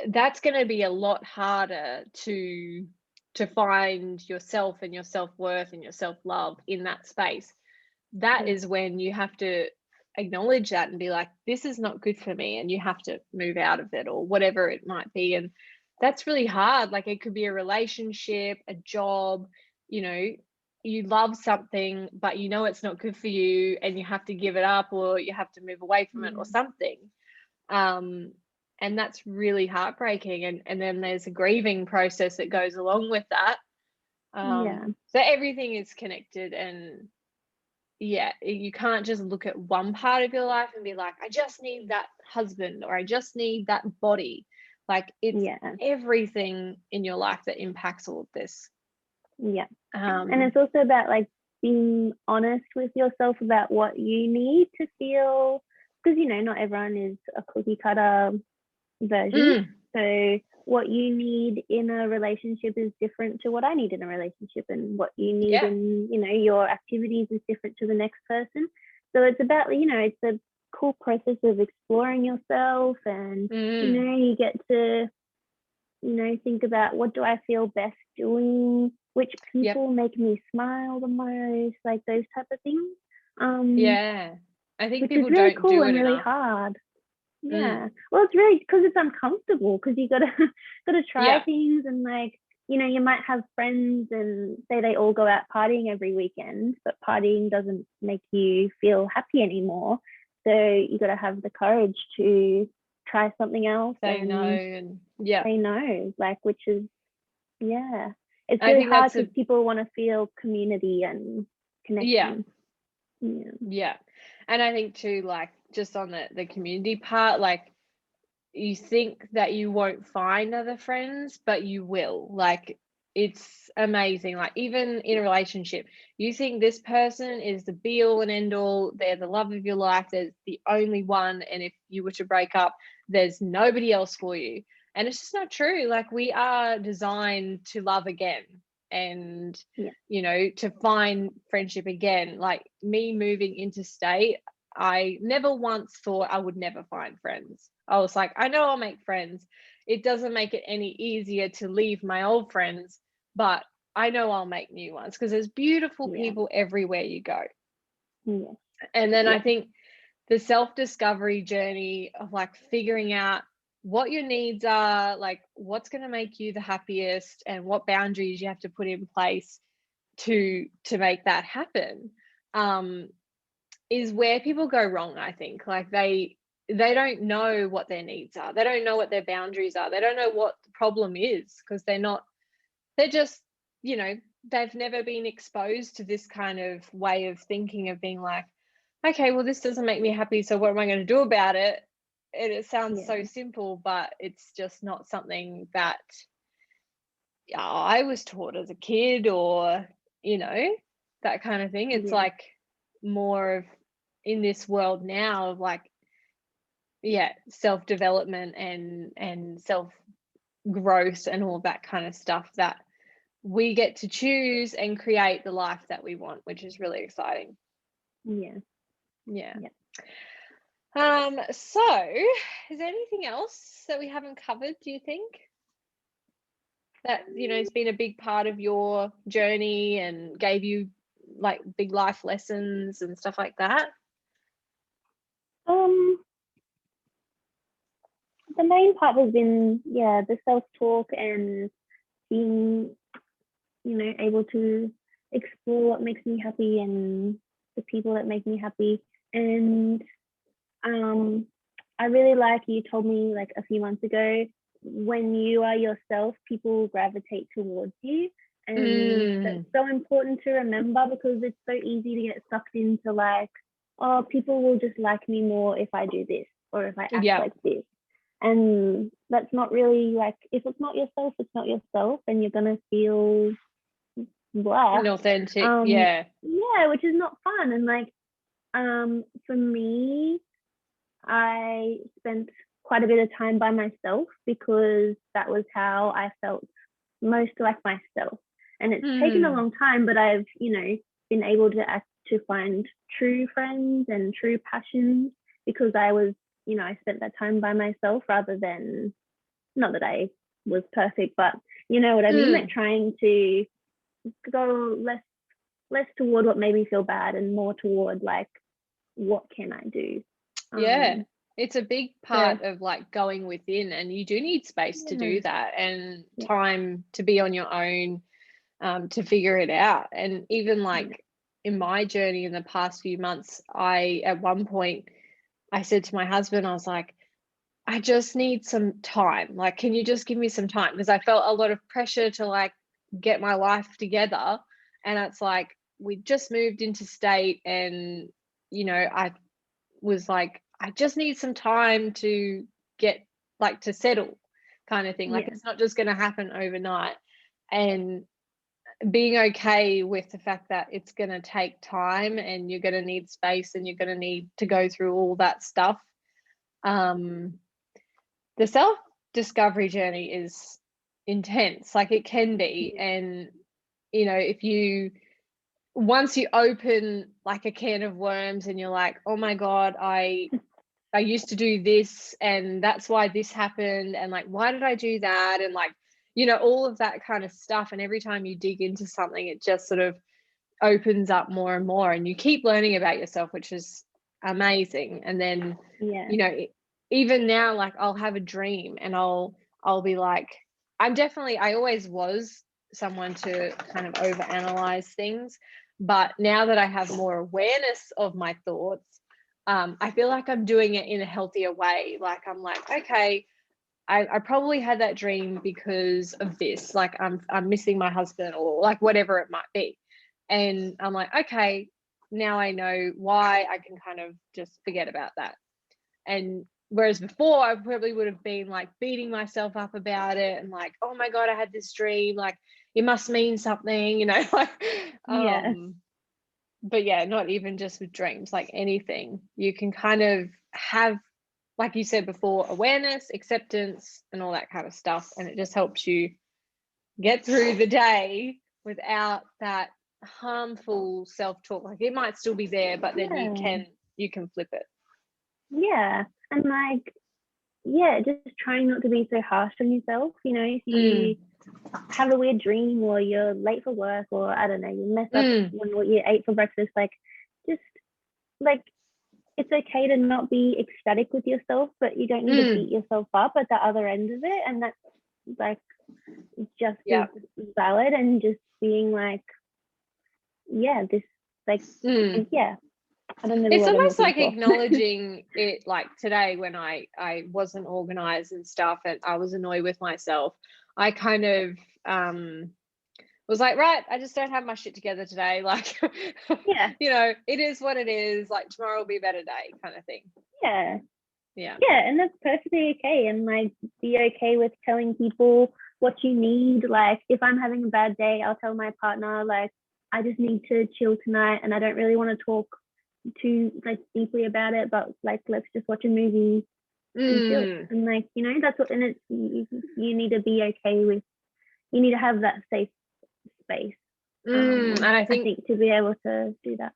that's going to be a lot harder to find yourself and your self-worth and your self-love in that space. That is when you have to acknowledge that and be like, this is not good for me, and you have to move out of it, or whatever it might be. And that's really hard. Like it could be a relationship, a job, you love something, but it's not good for you and you have to give it up, or you have to move away from it or something. And that's really heartbreaking. And then there's a grieving process that goes along with that. So everything is connected, and you can't just look at one part of your life and be like, I just need that husband, or I just need that body. Like it's everything in your life that impacts all of this. And it's also about like being honest with yourself about what you need to feel, because not everyone is a cookie cutter version. So what you need in a relationship is different to what I need in a relationship, and what you need in your activities is different to the next person. So it's about it's a cool process of exploring yourself, and you get to think about, what do I feel best doing, which people make me smile the most, like those type of things. I think which people is really don't cool do and it really enough. hard. Well, it's really, because it's uncomfortable, because you gotta try things, and like you might have friends and say they all go out partying every weekend, but partying doesn't make you feel happy anymore. So you got to have the courage to try something else, say no, like, which is it's really hard because people want to feel community and connection. And I think too, like, just on the community part, like, you think that you won't find other friends, but you will. Like, it's amazing. Like, even in a relationship, you think this person is the be all and end all, they're the love of your life, they're the only one, and if you were to break up, there's nobody else for you. And it's just not true. Like, we are designed to love again, and to find friendship again. Like, me moving interstate, I never once thought I would never find friends. I was like, I know I'll make friends. It doesn't make it any easier to leave my old friends, but I know I'll make new ones because there's beautiful people everywhere you go. Yeah. And then I think the self-discovery journey of like figuring out what your needs are, like what's going to make you the happiest and what boundaries you have to put in place to make that happen, is where people go wrong. I think like they don't know what their needs are, they don't know what their boundaries are, they don't know what the problem is because they're just, you know, they've never been exposed to this kind of way of thinking, of being like, okay, well, this doesn't make me happy, so what am I going to do about it? And it sounds so simple, but it's just not something that I was taught as a kid, or, you know, that kind of thing. It's like more of in this world now of like, self-development and self-growth and all that kind of stuff, that we get to choose and create the life that we want, which is really exciting. So is there anything else that we haven't covered, do you think, that, you know, has been a big part of your journey and gave you like big life lessons and stuff like that? The main part has been the self-talk and being, you know, able to explore what makes me happy and the people that make me happy. And I really like, you told me like a few months ago, when you are yourself, people gravitate towards you. And that's so important to remember, because it's so easy to get sucked into like, oh, people will just like me more if I do this or if I act like this. And that's not really, like, if it's not yourself, it's not yourself, and you're gonna feel inauthentic. Which is not fun. And like, for me, I spent quite a bit of time by myself because that was how I felt most like myself. And it's taken a long time, but I've, you know, been able to find true friends and true passions because I was, you know, I spent that time by myself, rather than, not that I was perfect, but you know what I mean, like trying to go less toward what made me feel bad and more toward like, what can I do? It's a big part of like going within, and you do need space to do that, and time to be on your own, to figure it out. And even like in my journey in the past few months, at one point I said to my husband, I was like, I just need some time. Like, can you just give me some time? Because I felt a lot of pressure to like get my life together. And it's like, we just moved into state, and, you know, I was like, I just need some time to get like to settle, kind of thing. Like, it's not just going to happen overnight. And being okay with the fact that it's going to take time and you're going to need space and you're going to need to go through all that stuff. The self-discovery journey is intense, like it can be. And, you know, once you open like a can of worms and you're like, oh my God, I used to do this and that's why this happened, and like, why did I do that? And like, you know, all of that kind of stuff. And every time you dig into something, it just sort of opens up more and more, and you keep learning about yourself, which is amazing. And then, you know, even now, like, I'll have a dream and I'll be like, I always was someone to kind of overanalyze things, but now that I have more awareness of my thoughts, I feel like I'm doing it in a healthier way. Like, I'm like, okay, I probably had that dream because of this, like I'm missing my husband, or like whatever it might be. And I'm like, okay, now I know why. I can kind of just forget about that. And whereas before, I probably would have been like beating myself up about it and like, oh my God, I had this dream, like it must mean something, you know, like, but yeah, not even just with dreams, like anything, you can kind of have, like you said before, awareness, acceptance, and all that kind of stuff. And it just helps you get through the day without that harmful self-talk. Like, it might still be there, but then you can you can flip it. Yeah. And like, yeah, just trying not to be so harsh on yourself. You know, if you have a weird dream or you're late for work, or I don't know, you mess up what you ate for breakfast, like, just like, it's okay to not be ecstatic with yourself, but you don't need to beat yourself up at the other end of it. And that's like just as valid, and just being like, yeah, this, like, yeah. I don't know. It's almost like acknowledging it. Like today when I wasn't organized and stuff, and I was annoyed with myself, I kind of was like, right, I just don't have my shit together today. Like, yeah, you know, it is what it is. Like tomorrow will be a better day, kind of thing. Yeah. Yeah. Yeah, and that's perfectly okay. And like, be okay with telling people what you need. Like, if I'm having a bad day, I'll tell my partner, like, I just need to chill tonight, and I don't really want to talk too like deeply about it, but like, let's just watch a movie and chill. And like, you know, that's what, and it's, you need to be okay with, you need to have that safe space. And I think to be able to do that.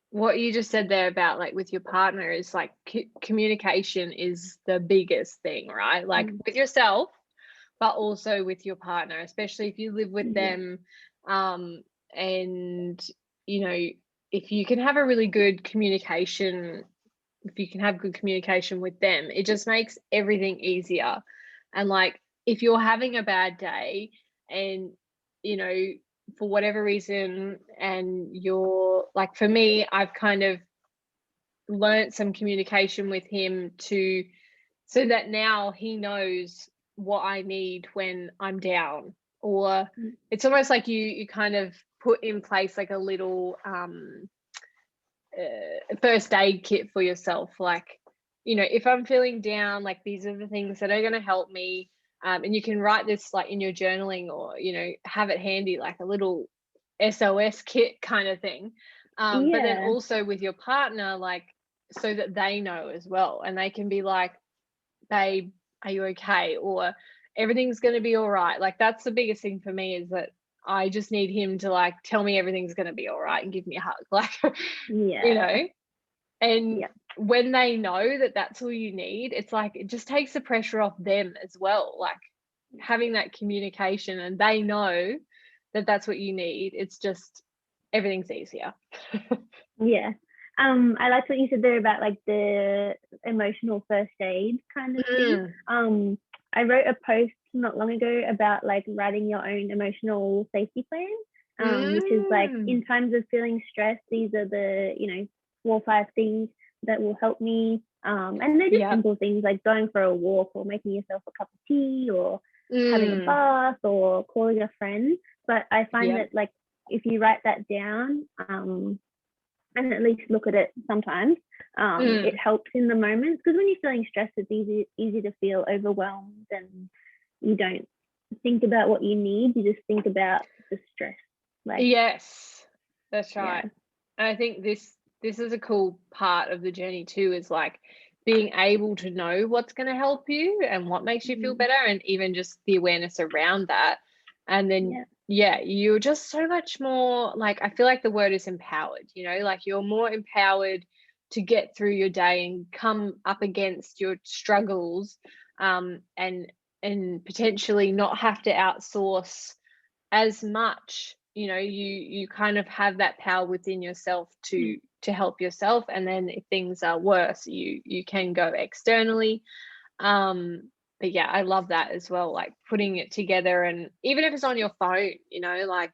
What you just said there about like with your partner is like communication is the biggest thing, right? Like with yourself, but also with your partner, especially if you live with them. And, you know, if you can have a really good communication, if you can have good communication with them, it just makes everything easier. And like, if you're having a bad day and, you know, for whatever reason, and you're like, for me, I've kind of learned some communication with him so that now he knows what I need when I'm down. Or it's almost like you kind of put in place like a little first aid kit for yourself. Like, you know, if I'm feeling down, like these are the things that are going to help me. And you can write this like in your journaling, or, you know, have it handy, like a little SOS kit kind of thing. But then also with your partner, like, so that they know as well, and they can be like, babe, are you okay? Or everything's going to be all right. Like, that's the biggest thing for me, is that I just need him to like tell me everything's going to be all right and give me a hug. Like, you know, and when they know that that's all you need, it's like, it just takes the pressure off them as well. Like, having that communication, and they know that that's what you need. It's just, everything's easier. I liked what you said there about like the emotional first aid kind of thing. I wrote a post not long ago about like writing your own emotional safety plan, which is like, in times of feeling stressed, these are the, you know, 4 or 5 things that will help me. And they're just simple things like going for a walk, or making yourself a cup of tea, or having a bath, or calling a friend. But I find that like, if you write that down, and at least look at it sometimes, it helps in the moments. Because when you're feeling stressed, it's easy to feel overwhelmed, and you don't think about what you need, you just think about the stress. Like, yes, that's right. And I think this is a cool part of the journey too, is like being able to know what's going to help you and what makes you feel better, and even just the awareness around that. And then you're just so much more, like, I feel like the word is empowered, you know, like you're more empowered to get through your day and come up against your struggles, and potentially not have to outsource as much. You know, you kind of have that power within yourself to help yourself, and then if things are worse, you can go externally. But yeah, I love that as well, like putting it together. And even if it's on your phone, you know, like,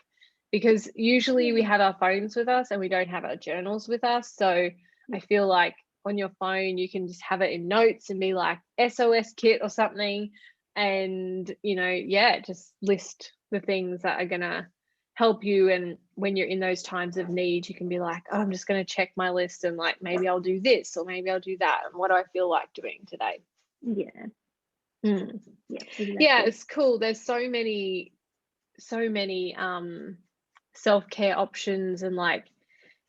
because usually we have our phones with us and we don't have our journals with us. So I feel like on your phone you can just have it in notes and be like SOS kit or something, and, you know, just list the things that are gonna help you. And when you're in those times of need, you can be like, oh, I'm just going to check my list, and like, maybe I'll do this, or maybe I'll do that, and what do I feel like doing today? Exactly. It's cool. There's so many self-care options, and like,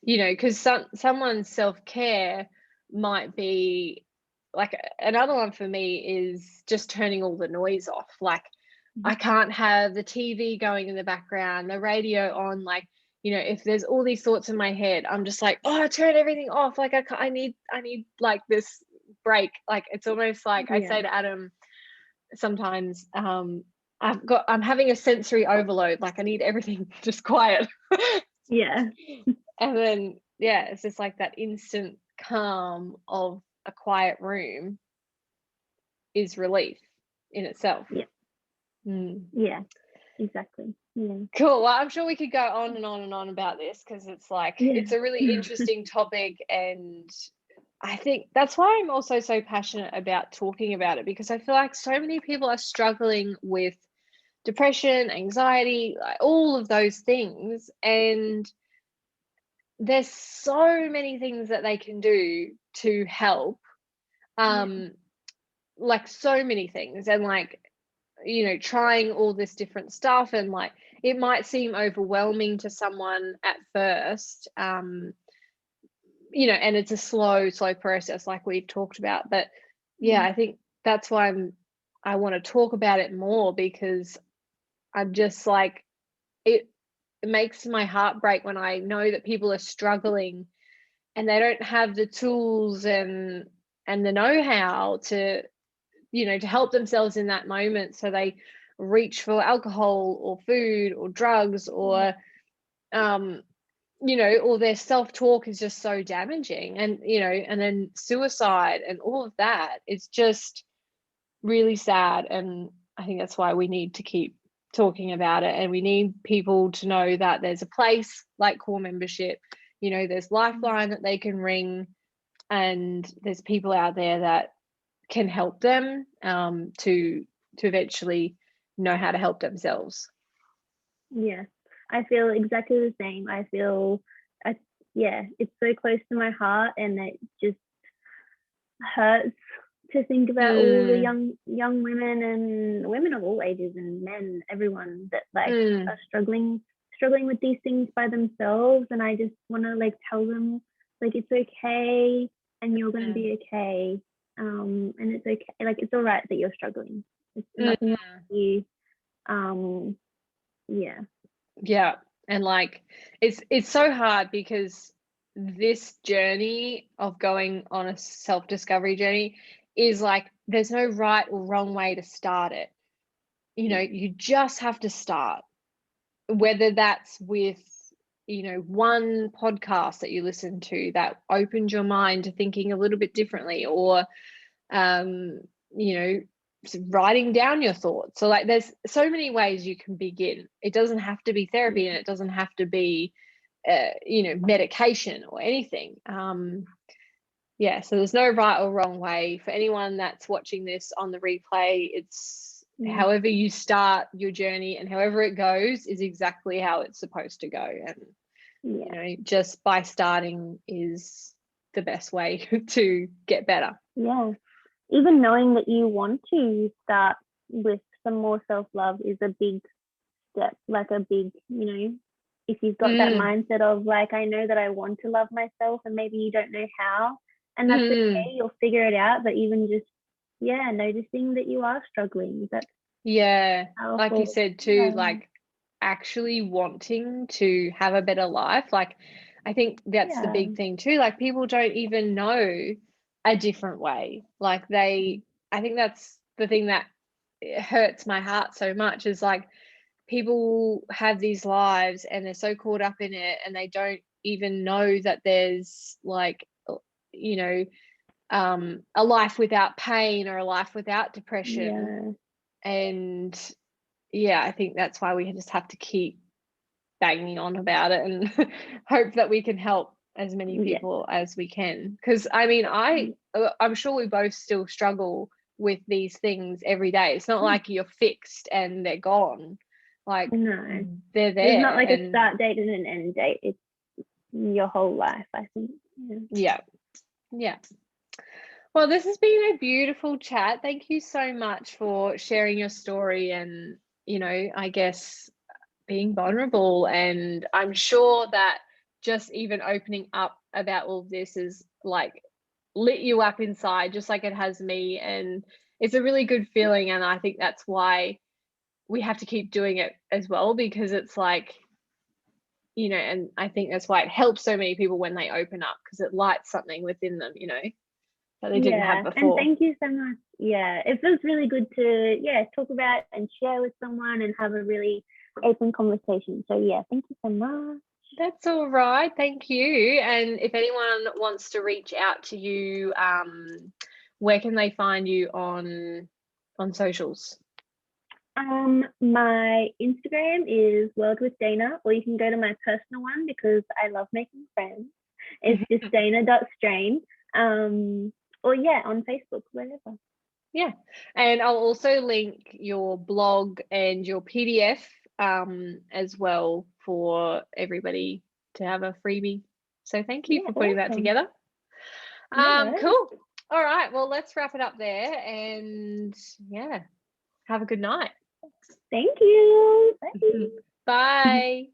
you know, because someone's self-care might be like, another one for me is just turning all the noise off. Like, I can't have the TV going in the background, the radio on. Like, you know, if there's all these thoughts in my head, I'm just like, oh, turn everything off. Like I need like this break. Like it's almost like I say to Adam sometimes, I'm having a sensory overload. Like I need everything just quiet. Yeah. And then it's just like that instant calm of a quiet room is relief in itself. Yeah, exactly. Yeah. Cool. Well, I'm sure we could go on and on and on about this, because it's like it's a really interesting topic, and I think that's why I'm also so passionate about talking about it, because I feel like so many people are struggling with depression, anxiety, like all of those things, and there's so many things that they can do to help. Like so many things, and like, you know, trying all this different stuff, and like it might seem overwhelming to someone at first, you know, and it's a slow process like we've talked about. But I think that's why I want to talk about it more, because I'm just like, it makes my heart break when I know that people are struggling and they don't have the tools and the know-how to, you know, to help themselves in that moment. So they reach for alcohol or food or drugs, or you know, or their self-talk is just so damaging, and you know, and then suicide and all of that. It's just really sad, and I think that's why we need to keep talking about it, and we need people to know that there's a place like core membership. You know, there's Lifeline that they can ring, and there's people out there that can help them to eventually know how to help themselves. Yeah, I feel exactly the same. I feel, it's so close to my heart, and it just hurts to think about all the young women and women of all ages and men, everyone that like are struggling with these things by themselves. And I just want to like tell them, like, it's okay, and you're going to be okay, and it's okay, like it's all right that you're struggling. It's nothing wrong with you. And like it's so hard, because this journey of going on a self-discovery journey is like, there's no right or wrong way to start it. You know, you just have to start, whether that's with, you know, one podcast that you listen to that opened your mind to thinking a little bit differently, or you know, writing down your thoughts. So like there's so many ways you can begin. It doesn't have to be therapy, and it doesn't have to be you know, medication or anything. So there's no right or wrong way. For anyone that's watching this on the replay, it's however you start your journey, and however it goes is exactly how it's supposed to go. And you know, just by starting is the best way to get better. Even knowing that you want to start with some more self-love is a big step, like a big, you know, if you've got that mindset of like, I know that I want to love myself, and maybe you don't know how, and that's okay, you'll figure it out. But even just noticing that you are struggling, that's powerful. Like you said too, like actually wanting to have a better life. Like I think that's the big thing too. Like people don't even know a different way. Like I think that's the thing that hurts my heart so much, is like people have these lives and they're so caught up in it, and they don't even know that there's like, you know, a life without pain, or a life without depression. And I think that's why we just have to keep banging on about it, and hope that we can help as many people as we can. Because I mean, I'm sure we both still struggle with these things every day. It's not like you're fixed and they're gone. Like they're there. There's not like a start date and an end date. It's your whole life, I think. Well, this has been a beautiful chat. Thank you so much for sharing your story, and you know, I guess being vulnerable. And I'm sure that just even opening up about all of this is like lit you up inside, just like it has me. And it's a really good feeling, and I think that's why we have to keep doing it as well, because it's like you know, and I think that's why it helps so many people when they open up, because it lights something within them, you know, that they didn't have before. And thank you so much. Yeah, it feels really good to talk about and share with someone and have a really open conversation. So yeah, thank you so much. That's all right. Thank you. And if anyone wants to reach out to you, where can they find you on socials? My Instagram is World with Dana, or you can go to my personal one because I love making friends. It's just dana.strain. Or on Facebook, wherever. Yeah. And I'll also link your blog and your PDF as well for everybody to have a freebie. So thank you for putting that together. Cool. All right. Well, let's wrap it up there, and have a good night. Thank you. Bye.